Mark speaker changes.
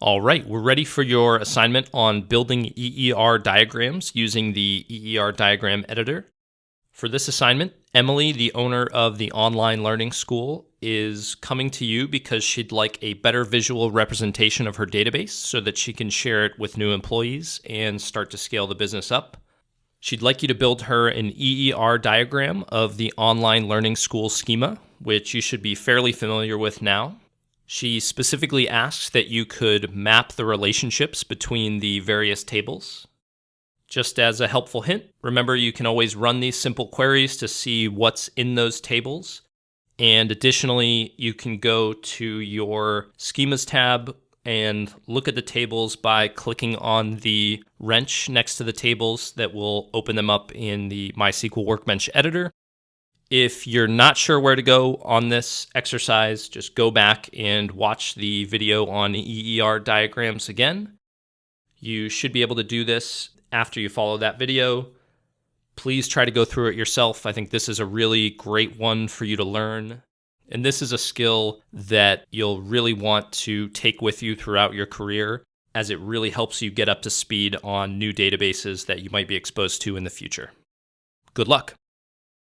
Speaker 1: All right, we're ready for your assignment on building EER diagrams using the EER diagram editor. For this assignment, Emily, the owner of the online learning school, is coming to you because she'd like a better visual representation of her database so that she can share it with new employees and start to scale the business up. She'd like you to build her an EER diagram of the online learning school schema, which you should be fairly familiar with now. She specifically asks that you could map the relationships between the various tables. Just as a helpful hint, remember you can always run these simple queries to see what's in those tables. And additionally, you can go to your schemas tab and look at the tables by clicking on the wrench next to the tables that will open them up in the MySQL Workbench editor. If you're not sure where to go on this exercise, just go back and watch the video on EER diagrams again. You should be able to do this after you follow that video. Please try to go through it yourself. I think this is a really great one for you to learn. And this is a skill that you'll really want to take with you throughout your career, as it really helps you get up to speed on new databases that you might be exposed to in the future. Good luck.